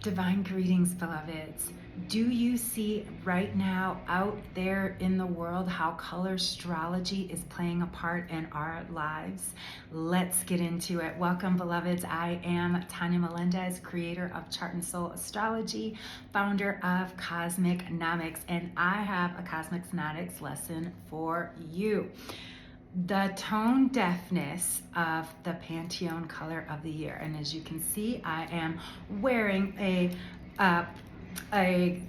Divine greetings, beloveds. Do you see right now out there in the world how Colorstrology is playing a part in our lives? Let's get into it. Welcome, beloveds. I am Tanya Melendez, creator of Chart and Soul Astrology, founder of Cosmic-Nomics, and I have a Cosmic-Nomics lesson for you. The tone deafness of the Pantone color of the year. And as you can see, I am wearing a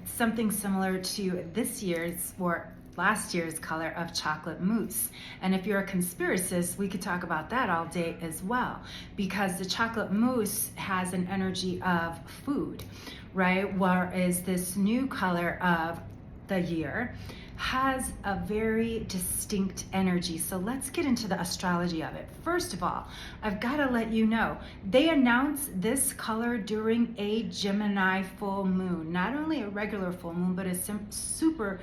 something similar to this year's or last year's color of chocolate mousse. And if you're a conspiracist, we could talk about that all day as well, because the chocolate mousse has an energy of food, right? Whereas this new color of the year has a very distinct energy. So let's get into the astrology of it. First of all, I've got to let you know, they announced this color during a Gemini full moon, not only a regular full moon, but a super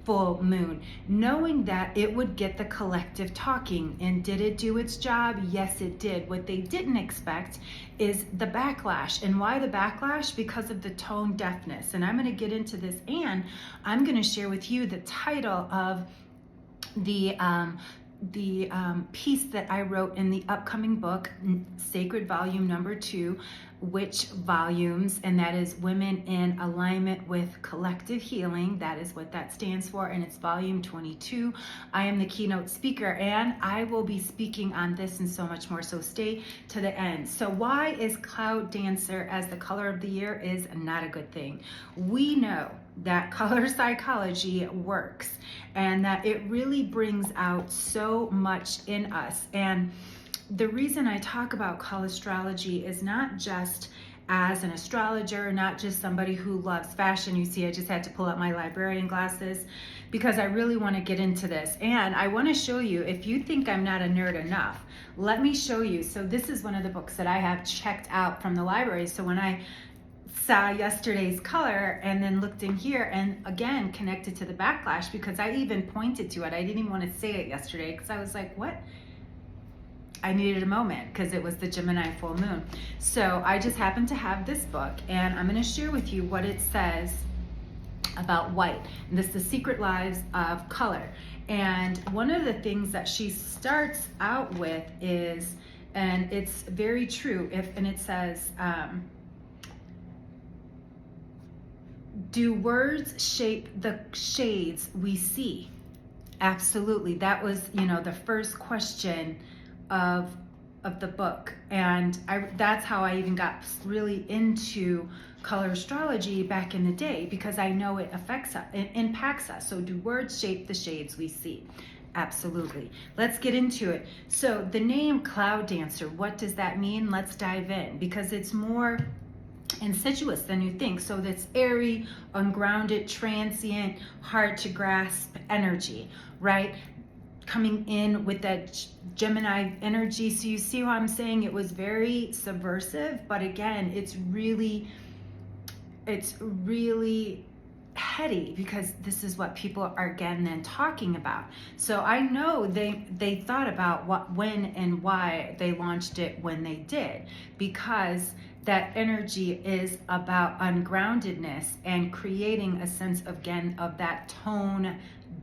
full moon, knowing that it would get the collective talking. And did it do its job? Yes, it did. What they didn't expect is the backlash. And why the backlash? Because of the tone deafness. And I'm going to get into this, and I'm going to share with you the title of the piece that I wrote in the upcoming book, Sacred Volume Number 2, which volumes, and that is Women in Alignment with Collective Healing. That is what that stands for, and it's volume 22. I am the keynote speaker, and I will be speaking on this and so much more, so stay to the end. So why is Cloud Dancer as the color of the year is not a good thing? We know that color psychology works and that it really brings out so much in us. And the reason I talk about colorstrology is not just as an astrologer, not just somebody who loves fashion. You see, I just had to pull out my librarian glasses because I really want to get into this. And I want to show you, if you think I'm not a nerd enough, let me show you. So this is one of the books that I have checked out from the library. So when I saw yesterday's color and then looked in here and again connected to the backlash, because I even pointed to it. I didn't even want to say it yesterday because I was like, what? I needed a moment because it was the Gemini full moon. So I just happened to have this book, and I'm going to share with you what it says about white. And this is The Secret Lives of Color. And one of the things that she starts out with is, and it's very true, and it says, do words shape the shades we see? Absolutely. That was, the first question of the book. And that's how I even got really into color astrology back in the day, because I know it affects us, it impacts us. So do words shape the shades we see? Absolutely. Let's get into it. So the name Cloud Dancer, what does that mean? Let's dive in, because it's more insidious than you think. So that's airy, ungrounded, transient, hard to grasp energy, right? Coming in with that Gemini energy. So you see what I'm saying? It was very subversive, but again, it's really heady, because this is what people are again then talking about. So I know they thought about what, when, and why they launched it when they did, because that energy is about ungroundedness and creating a sense of, again, of that tone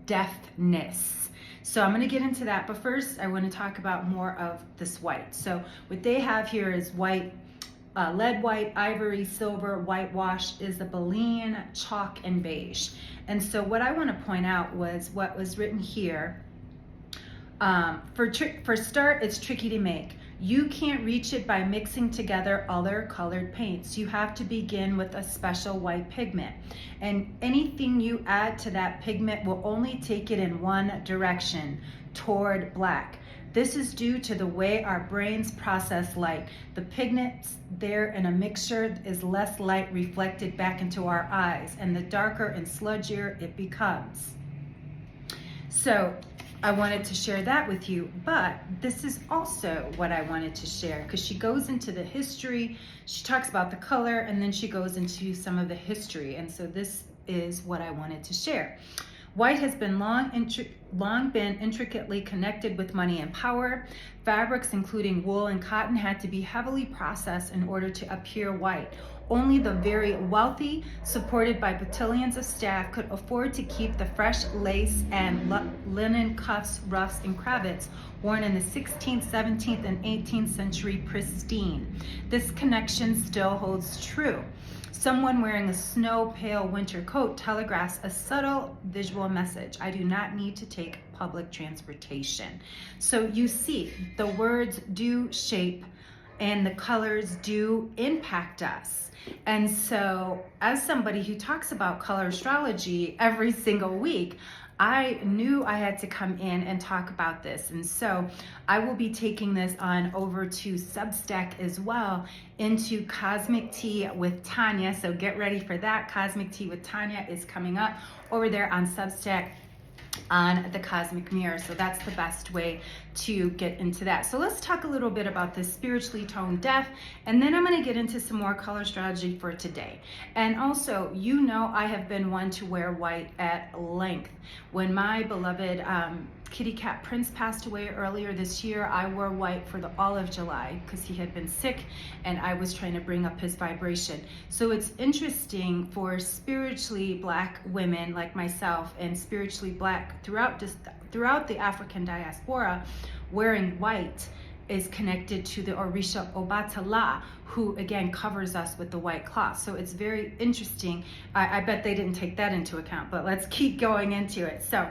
deafness. So I'm going to get into that, but first I want to talk about more of this white. So what they have here is white, lead white, ivory, silver, whitewash, Isabelline, chalk, and beige. And so what I want to point out was what was written here. For start, it's tricky to make. You can't reach it by mixing together other colored paints. You have to begin with a special white pigment. And anything you add to that pigment will only take it in one direction, toward black. This is due to the way our brains process light. The pigments there in a mixture is less light reflected back into our eyes, and the darker and sludgier it becomes. So I wanted to share that with you, but this is also what I wanted to share, because she goes into the history, she talks about the color, and then she goes into some of the history. And so this is what I wanted to share. White has been long been intricately connected with money and power. Fabrics, including wool and cotton, had to be heavily processed in order to appear white. Only the very wealthy, supported by battalions of staff, could afford to keep the fresh lace and linen cuffs, ruffs, and cravats worn in the 16th, 17th, and 18th century pristine. This connection still holds true. Someone wearing a snow pale winter coat telegraphs a subtle visual message. I do not need to take public transportation. So you see, the words do shape and the colors do impact us. And so as somebody who talks about color astrology every single week, I knew I had to come in and talk about this. And so I will be taking this on over to Substack as well, into Cosmic Tea with Tanya. So get ready for that. Cosmic Tea with Tanya is coming up over there on Substack on the Cosmic Mirror. So that's the best way to get into that. So let's talk a little bit about this spiritually toned deaf, and then I'm going to get into some more color strategy for today. And also, you know, I have been one to wear white at length. When my beloved kitty cat Prince passed away earlier this year, I wore white for all of July because he had been sick and I was trying to bring up his vibration. So it's interesting for spiritually Black women like myself and spiritually Black throughout the African diaspora, wearing white is connected to the Orisha Obatala, who again covers us with the white cloth. So it's very interesting. I bet they didn't take that into account, but let's keep going into it. So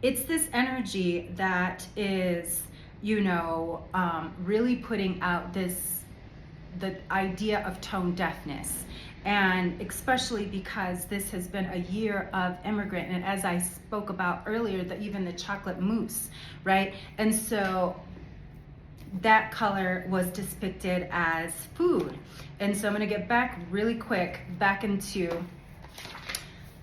it's this energy that is, you know, really putting out the idea of tone deafness. And especially because this has been a year of immigrant, and as I spoke about earlier, even the chocolate mousse, right? And so that color was depicted as food. And so I'm gonna get back really quick back into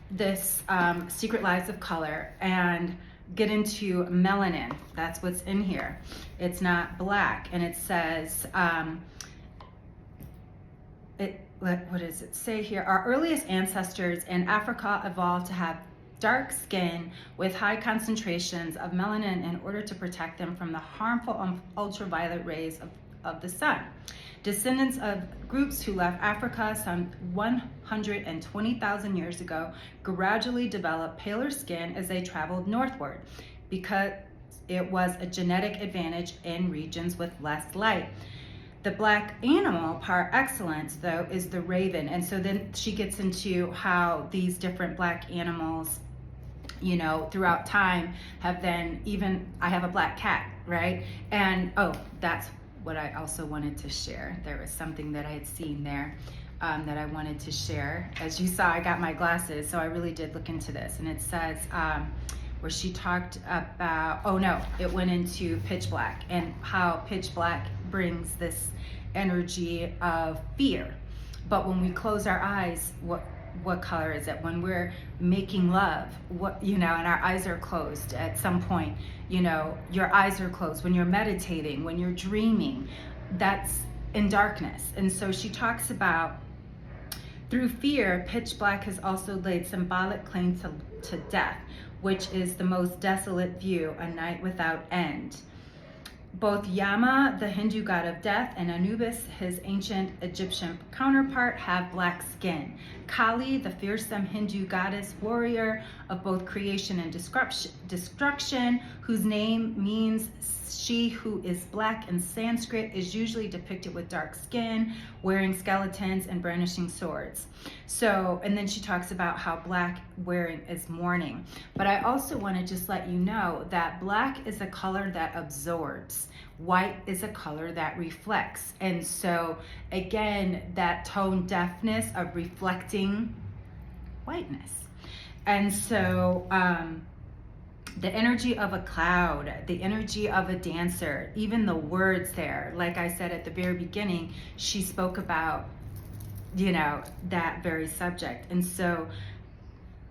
this Secret Lives of Color and get into melanin. That's what's in here. It's not black, and it says, what does it say here? Our earliest ancestors in Africa evolved to have dark skin with high concentrations of melanin in order to protect them from the harmful ultraviolet rays of the sun. Descendants of groups who left Africa some 120,000 years ago gradually developed paler skin as they traveled northward because it was a genetic advantage in regions with less light. The Black animal par excellence, though, is the raven. And so then she gets into how these different Black animals, you know, throughout time have then I have a black cat, right? And, oh, that's what I also wanted to share. There was something that I had seen there that I wanted to share. As you saw, I got my glasses, so I really did look into this. And it says, where she talked about, oh no, it went into pitch black and how pitch black brings this energy of fear. But when we close our eyes, what color is it? When we're making love, you know, and our eyes are closed at some point, you know, your eyes are closed. When you're meditating, when you're dreaming, that's in darkness. And so she talks about, through fear, pitch black has also laid symbolic claim to death, which is the most desolate view, a night without end. Both Yama, the Hindu god of death, and Anubis, his ancient Egyptian counterpart, have black skin. Kali, the fearsome Hindu goddess warrior of both creation and destruction, whose name means she who is black in Sanskrit, is usually depicted with dark skin, wearing skeletons and brandishing swords. So, and then she talks about how black wearing is mourning. But I also want to just let you know that black is a color that absorbs. White is a color that reflects. And so again, that tone deafness of reflecting whiteness. And so the energy of a cloud, the energy of a dancer, even the words there, like I said at the very beginning, she spoke about, you know, that very subject. And so,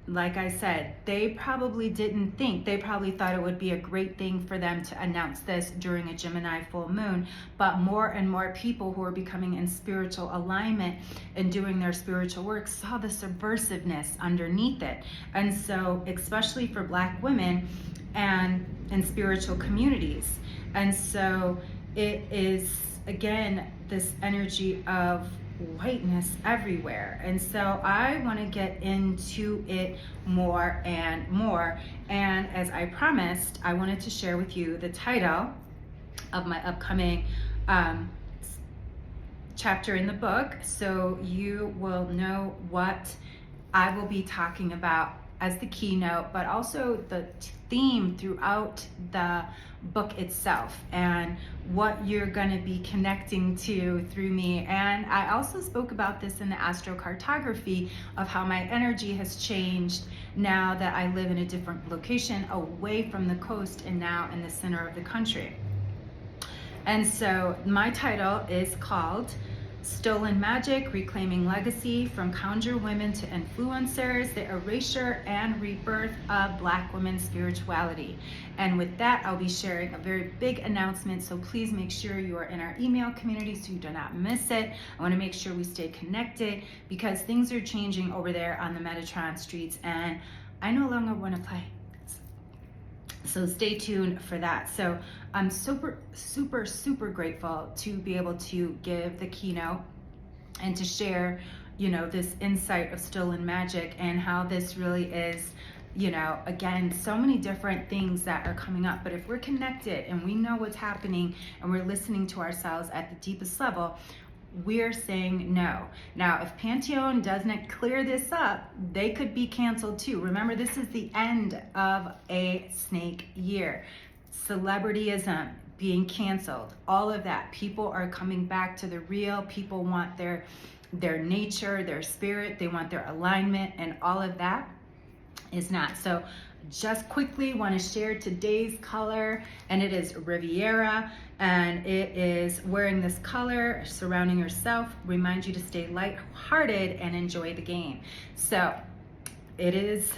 like I said, they probably didn't think, they probably thought it would be a great thing for them to announce this during a Gemini full moon, but more and more people who are becoming in spiritual alignment and doing their spiritual work saw the subversiveness underneath it. And so, especially for Black women and in spiritual communities. And so it is, again, this energy of whiteness everywhere. And so I want to get into it more and more. And as I promised, I wanted to share with you the title of my upcoming chapter in the book, so you will know what I will be talking about as the keynote, but also the theme throughout the book itself and what you're going to be connecting to through me. And I also spoke about this in the astrocartography of how my energy has changed now that I live in a different location away from the coast and now in the center of the country. And so my title is called Stolen Magic, Reclaiming Legacy from Conjure Women to Influencers, the Erasure and Rebirth of Black Women's Spirituality. And with that, I'll be sharing a very big announcement, so please make sure you are in our email community so you do not miss it. I want to make sure we stay connected because things are changing over there on the Metatron streets and I no longer want to play. So stay tuned for that. So I'm super grateful to be able to give the keynote and to share, this insight of Stolen Magic and how this really is, again, so many different things that are coming up. But if we're connected and we know what's happening and we're listening to ourselves at the deepest level, we're saying no. Now, if Pantone doesn't clear this up, they could be canceled too. Remember, this is the end of a snake year. Celebrityism being canceled, all of that. People are coming back to the real. People want their nature, their spirit, they want their alignment, and all of that is not. So just quickly want to share today's color, and it is Riviera, and it is wearing this color, surrounding yourself, remind you to stay lighthearted and enjoy the game. So it is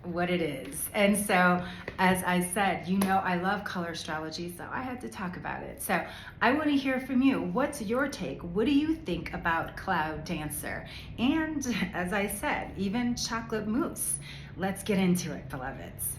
what it is. And so, as I said, I love Colorstrology, so I had to talk about it. So I want to hear from you. What's your take? What do you think about Cloud Dancer? And as I said, even chocolate mousse. Let's get into it, beloveds.